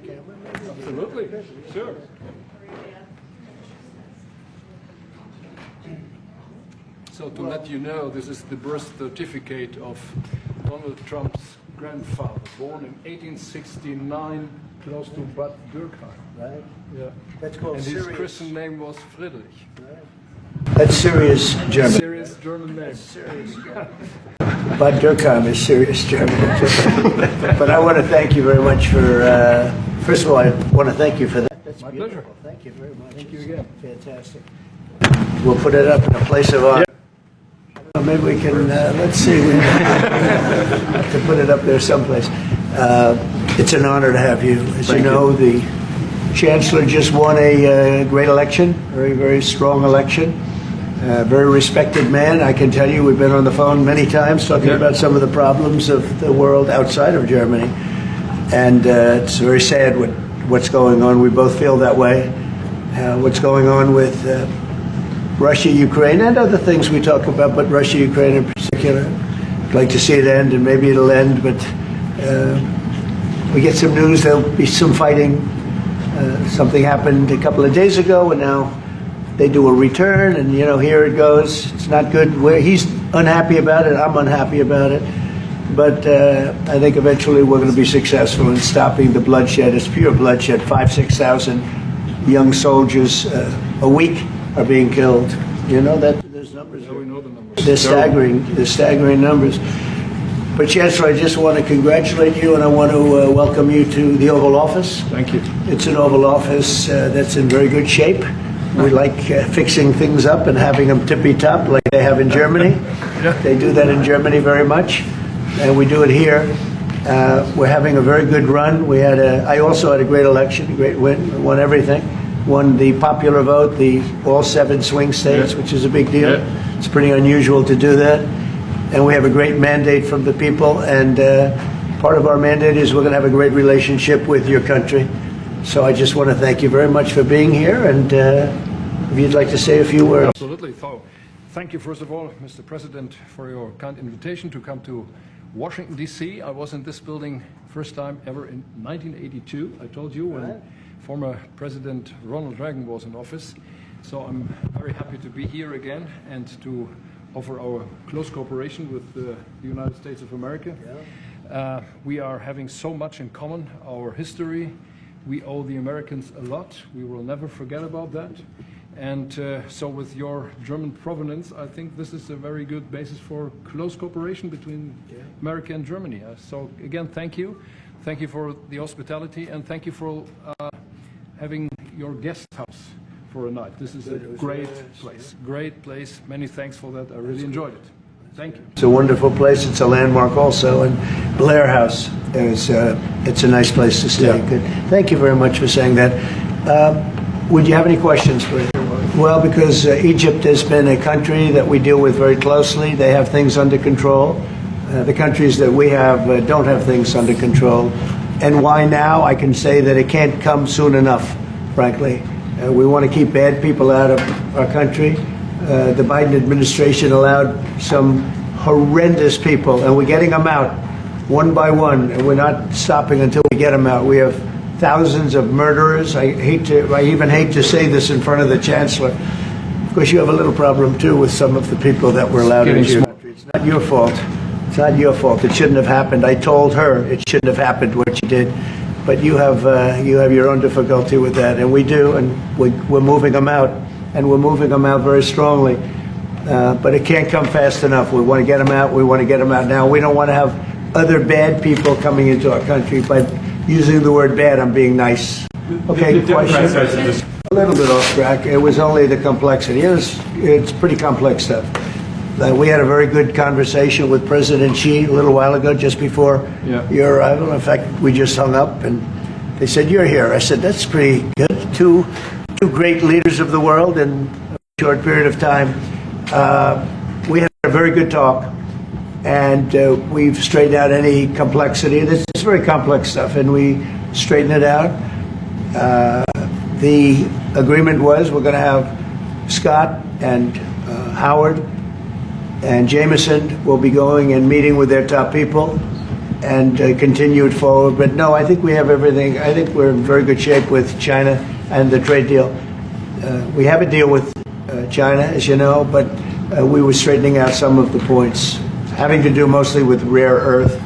camera? Absolutely, sure. So to let you know, this is the birth certificate of Donald Trump's grandfather, born in 1869, close to Bad Dürkheim. Right. Yeah. That's called And his serious. Christian name was Friedrich. Right. That's serious German. Serious German name. Serious. Bad Dürkheim is serious German. But I want to thank you very much for, first of all, I want to thank you for that. That's My beautiful. pleasure. Thank you very much. Thank you again. Fantastic. We'll put it up in a place of honor. Maybe we can, let's see, we have to put it up there someplace. It's an honor to have you. As you know, the Chancellor just won a great election, very, very strong election. Very respected man. I can tell you, we've been on the phone many times talking about some of the problems of the world outside of Germany. And it's very sad what's going on. We both feel that way. What's going on with Russia, Ukraine, and other things we talk about, but Russia, Ukraine in particular. I'd like to see it end, and maybe it'll end, but we get some news there'll be some fighting. Something happened a couple of days ago, and now they do a return, and you know, here it goes. It's not good. He's unhappy about it, I'm unhappy about it, but I think eventually we're going to be successful in stopping the bloodshed. It's pure bloodshed. 5,000-6,000 young soldiers a week are being killed. You know that there's numbers. Yeah, we know the numbers. They're staggering. They're staggering numbers. But Chancellor, I just want to congratulate you, and I want to welcome you to the Oval Office. Thank you. It's an Oval Office that's in very good shape. We like fixing things up and having them tippy-top like they have in Germany. They do that in Germany very much, and we do it here. We're having a very good run. I also had a great election, a great win, won everything. Won the popular vote, all 7 swing states, which is a big deal. It's pretty unusual to do that. And we have a great mandate from the people, and part of our mandate is we're going to have a great relationship with your country. So I just want to thank you very much for being here, and if you'd like to say a few words. Absolutely. So, thank you, first of all, Mr. President, for your kind invitation to come to Washington, D.C. I was in this building first time ever in 1982. I told you when former President Ronald Reagan was in office. So I'm very happy to be here again and to offer our close cooperation with the United States of America. We are having so much in common, our history. We owe the Americans a lot. We will never forget about that. And so with your German provenance, I think this is a very good basis for close cooperation between America and Germany. So again, thank you. Thank you for the hospitality, and thank you for having your guest house for a night. This is a great place. Great place. Many thanks for that. I really enjoyed it. Thank you. It's a wonderful place. It's a landmark also. And Blair House, it's a nice place to stay. Good. Thank you very much for saying that. Would you have any questions for me? Well, because Egypt has been a country that we deal with very closely. They have things under control. The countries that we have don't have things under control. And why now? I can say that it can't come soon enough, frankly. We want to keep bad people out of our country. The Biden administration allowed some horrendous people, and we're getting them out one by one, and we're not stopping until we get them out. We have thousands of murderers. I even hate to say this in front of the Chancellor. Of course, you have a little problem, too, with some of the people that were allowed into your country. It's not your fault. It's not your fault. It shouldn't have happened. I told her it shouldn't have happened what she did. But you have your own difficulty with that, and we do, and we're moving them out, and we're moving them out very strongly. But it can't come fast enough. We want to get them out. We want to get them out now. We don't want to have other bad people coming into our country. But using the word bad, I'm being nice. Okay, question? A little bit off track. It was only the complexity. It's pretty complex stuff. We had a very good conversation with President Xi a little while ago, just before your arrival. In fact, we just hung up, and they said, "You're here." I said, "That's pretty good." Two great leaders of the world in a short period of time. We had a very good talk, and we've straightened out any complexity. This is very complex stuff, and we straightened it out. The agreement was we're going to have Scott and Howard and Jameson will be going and meeting with their top people. and continued forward. But no, I think we have everything. I think we're in very good shape with China and the trade deal. We have a deal with China, as you know, but we were straightening out some of the points, having to do mostly with rare earth,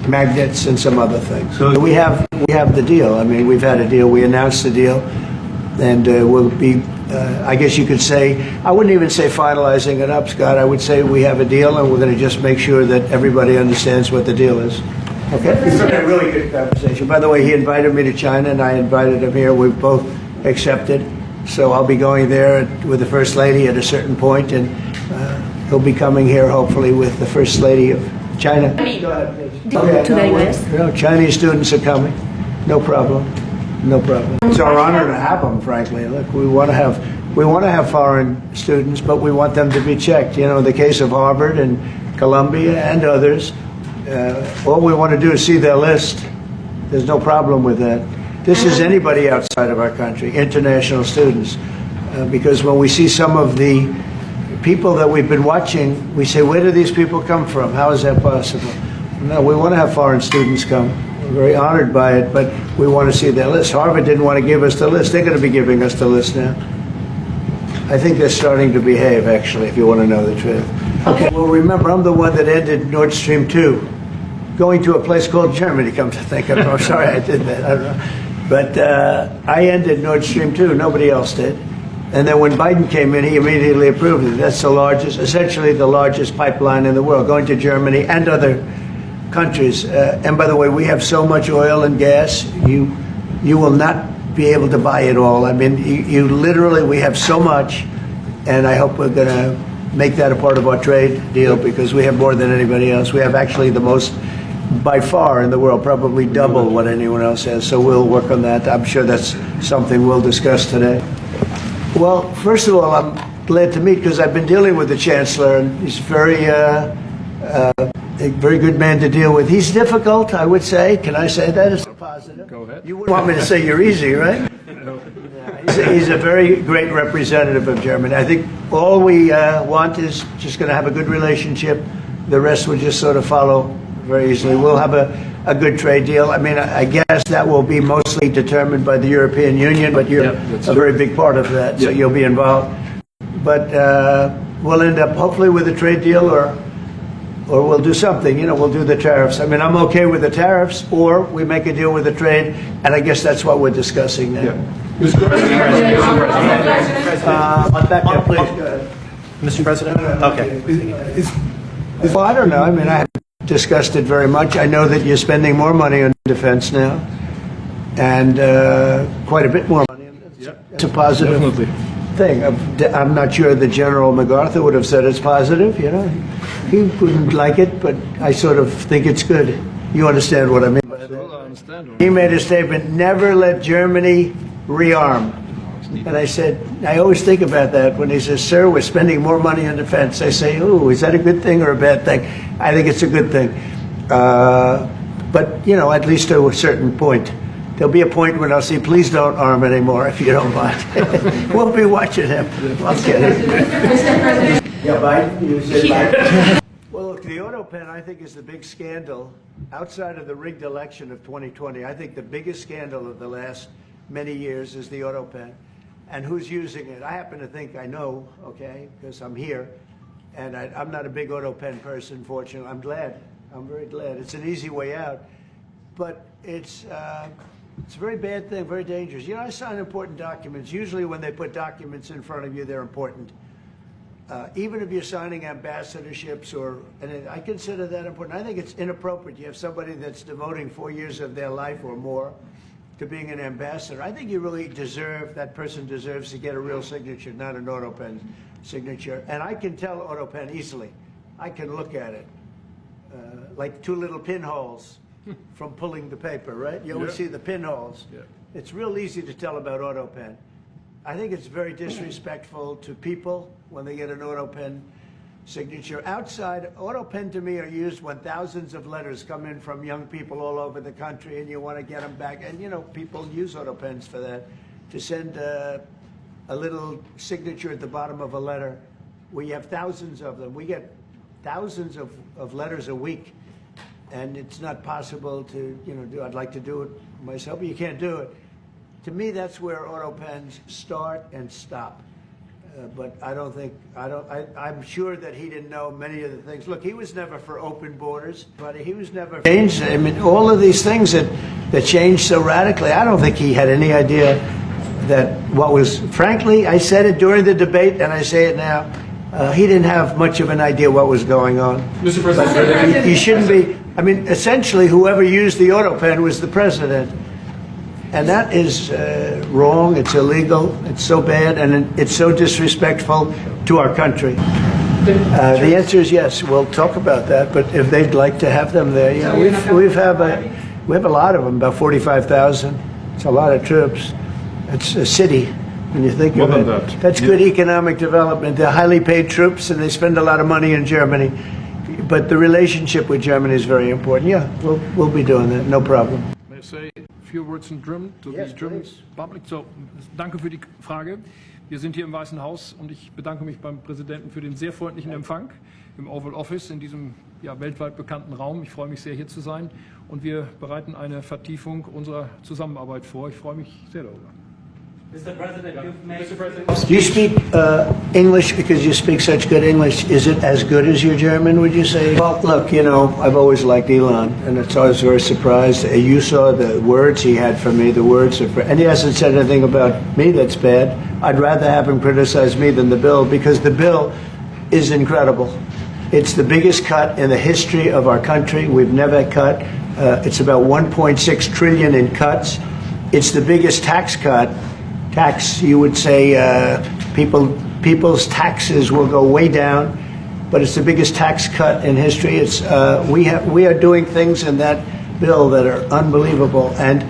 magnets, and some other things. So we have the deal. I mean, we've had a deal. We announced the deal, and we'll be. I guess you could say, I wouldn't even say finalizing it up, Scott. I would say we have a deal, and we're going to just make sure that everybody understands what the deal is. Okay? It's been a really good conversation. By the way, he invited me to China, and I invited him here. We've both accepted. So I'll be going there with the First Lady at a certain point, and he'll be coming here, hopefully, with the First Lady of China. Go ahead, please. To the US? No, Chinese students are coming. No problem. No problem. It's our honor to have them, frankly. Look, we want to have foreign students, but we want them to be checked. You know, in the case of Harvard and Columbia and others, all we want to do is see their list. There's no problem with that. This is anybody outside of our country, international students, because when we see some of the people that we've been watching, we say, where do these people come from? How is that possible? No, we want to have foreign students come. We're very honored by it, but we want to see their list. Harvard didn't want to give us the list. They're going to be giving us the list now. I think they're starting to behave, actually, if you want to know the truth. Okay. Well, remember, I'm the one that ended Nord Stream 2, going to a place called Germany, come to think of it. I'm sorry I did that. I don't know. But I ended Nord Stream 2. Nobody else did. And then when Biden came in, he immediately approved it. That's the largest, essentially the largest pipeline in the world, going to Germany and other countries. And by the way, we have so much oil and gas, you will not be able to buy it all. I mean, you literally, we have so much, and I hope we're going to make that a part of our trade deal, because we have more than anybody else. We have actually the most, by far, in the world, probably double what anyone else has. So we'll work on that. I'm sure that's something we'll discuss today. Well, first of all, I'm glad to meet, because I've been dealing with the Chancellor, and he's a very good man to deal with. He's difficult, I would say. Can I say that? It's a positive. Go ahead. You wouldn't want me to say you're easy, right? No. He's a very great representative of Germany. I think all we want is just going to have a good relationship. The rest will just sort of follow very easily. We'll have a good trade deal. I mean, I guess that will be mostly determined by the European Union, but you're a very big part of that, so you'll be involved. But we'll end up hopefully with a trade deal, or we'll do something, you know, we'll do the tariffs. I mean, I'm okay with the tariffs, or we make a deal with the trade, and I guess that's what we're discussing now. Mr. President. Please, go ahead. Mr. President? Okay. Well, I don't know. I mean, I haven't discussed it very much. I know that you're spending more money on defense now, and quite a bit more money. It's a positive thing. I'm not sure that General MacArthur would have said it's positive, you know. He wouldn't like it, but I sort of think it's good. You understand what I mean by that? I understand. He made a statement, never let Germany rearm. And I said, I always think about that when he says, sir, we're spending more money on defense. I say, oh, is that a good thing or a bad thing? I think it's a good thing. But, you know, at least to a certain point. There'll be a point when I'll say, please don't arm anymore, if you don't mind. We'll be watching him. I'm kidding. Yeah, Biden? You said Biden? Well, look, the auto pen, I think, is the big scandal outside of the rigged election of 2020. I think the biggest scandal of the last many years is the auto pen. And who's using it? I happen to think I know, okay, because I'm here. And I'm not a big auto pen person, fortunately. I'm glad. I'm very glad. It's an easy way out. But it's a very bad thing, very dangerous. You know, I sign important documents. Usually when they put documents in front of you, they're important. Even if you're signing ambassadorships, and I consider that important. I think it's inappropriate. You have somebody that's devoting 4 years of their life or more to being an ambassador. I think you really that person deserves to get a real signature, not an auto pen signature. And I can tell auto pen easily. I can look at it. Like two little pinholes from pulling the paper, right? You always see the pinholes. Yeah. It's real easy to tell about auto pen. I think it's very disrespectful to people when they get an auto pen signature. Outside, auto pen to me are used when thousands of letters come in from young people all over the country and you want to get them back. And, you know, people use auto pens for that, to send a little signature at the bottom of a letter. We have thousands of them. We get thousands of letters a week. and it's not possible to, do. I'd like to do it myself, but you can't do it. To me, that's where auto pens start and stop. But I'm sure that he didn't know many of the things. Look, he was never for open borders, but he was never changed. I mean, all of these things that changed so radically, I don't think he had any idea that what was, frankly, I said it during the debate, and I say it now, he didn't have much of an idea what was going on. Mr. President, he shouldn't be, I mean, essentially, whoever used the auto pen was the president. And that is wrong, it's illegal, it's so bad, and it's so disrespectful to our country. The answer is yes, we'll talk about that, but if they'd like to have them there, we have a lot of them, about 45,000. It's a lot of troops. It's a city, when you think of it. That's good economic development. They're highly paid troops, and they spend a lot of money in Germany. But the relationship with Germany is very important. Yeah, we'll be doing that, no problem. May I say a few words in German to Yes, the German please. public? So, danke für die Frage. Wir sind hier im Weißen Haus und ich bedanke mich beim Präsidenten für den sehr freundlichen Empfang im Oval Office in diesem weltweit bekannten Raum. Ich freue mich sehr, hier zu sein und wir bereiten eine Vertiefung unserer Zusammenarbeit vor. Ich freue mich sehr darüber. Mr. President, you've made... Do you speak English because you speak such good English? Is it as good as your German, would you say? Well, look, I've always liked Elon, and it's always very surprised. You saw the words he had for me, the words of, and he hasn't said anything about me that's bad. I'd rather have him criticize me than the bill, because the bill is incredible. It's the biggest cut in the history of our country. We've never cut. It's about 1.6 trillion in cuts. It's the biggest tax cut. You would say people's taxes will go way down, but it's the biggest tax cut in history. It's we are doing things in that bill that are unbelievable. And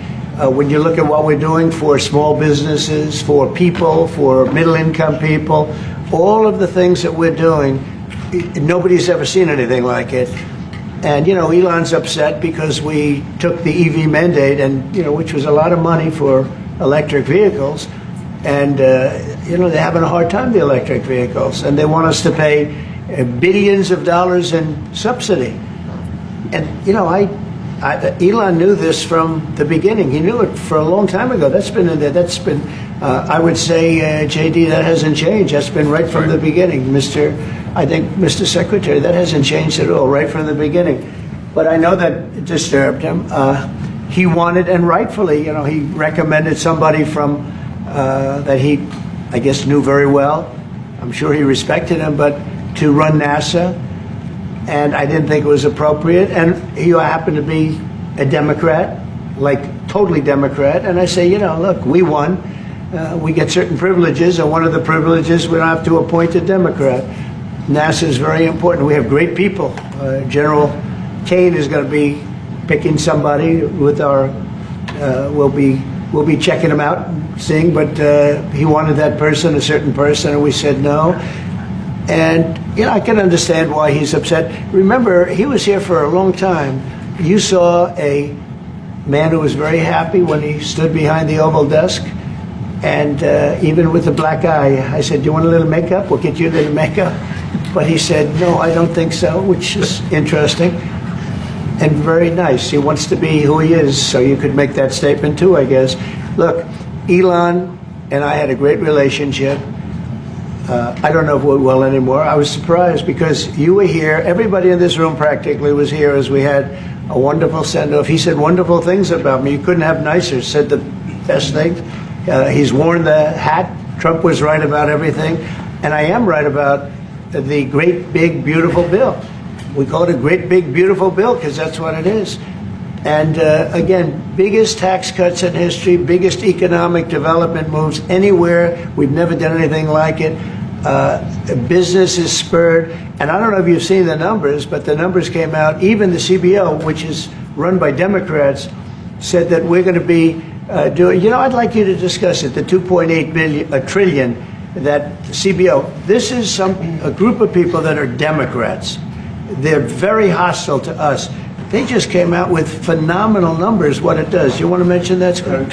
when you look at what we're doing for small businesses, for people, for middle-income people, all of the things that we're doing, nobody's ever seen anything like it. And Elon's upset because we took the EV mandate, and which was a lot of money for electric vehicles, and they're having a hard time, the electric vehicles, and they want us to pay billions of dollars in subsidy. And Elon knew this from the beginning. He knew it for a long time ago. That's been in there. That's been, I would say, JD, that hasn't changed. That's been right from the beginning, Mr. Secretary. That hasn't changed at all, right from the beginning. But I know that it disturbed him. He wanted, and rightfully, he recommended somebody from that he, I guess, knew very well. I'm sure he respected him, but to run NASA, and I didn't think it was appropriate. And he happened to be a Democrat, like totally Democrat. And I say, look, we won. We get certain privileges, and one of the privileges, we don't have to appoint a Democrat. NASA is very important. We have great people. General Kane is going to be picking somebody with our, we'll be checking him out, seeing, but he wanted that person, a certain person, and we said no. And, I can understand why he's upset. Remember, he was here for a long time. You saw a man who was very happy when he stood behind the Oval desk, and even with the black eye, I said, do you want a little makeup? We'll get you a little makeup. But he said, no, I don't think so, which is interesting. And very nice. He wants to be who he is, so you could make that statement too, I guess. Look, Elon and I had a great relationship. I don't know if we're well anymore. I was surprised because you were here. Everybody in this room practically was here as we had a wonderful send-off. He said wonderful things about me. You couldn't have nicer. Said the best things. He's worn the hat. Trump was right about everything. And I am right about the great, big, beautiful bill. We call it a great, big, beautiful bill because that's what it is. And again, biggest tax cuts in history, biggest economic development moves anywhere. We've never done anything like it. Business is spurred. And I don't know if you've seen the numbers, but the numbers came out. Even the CBO, which is run by Democrats, said that we're going to be doing, I'd like you to discuss it, the 2.8 trillion, that CBO. This is a group of people that are Democrats. They're very hostile to us. They just came out with phenomenal numbers, what it does. You want to mention that, Scott?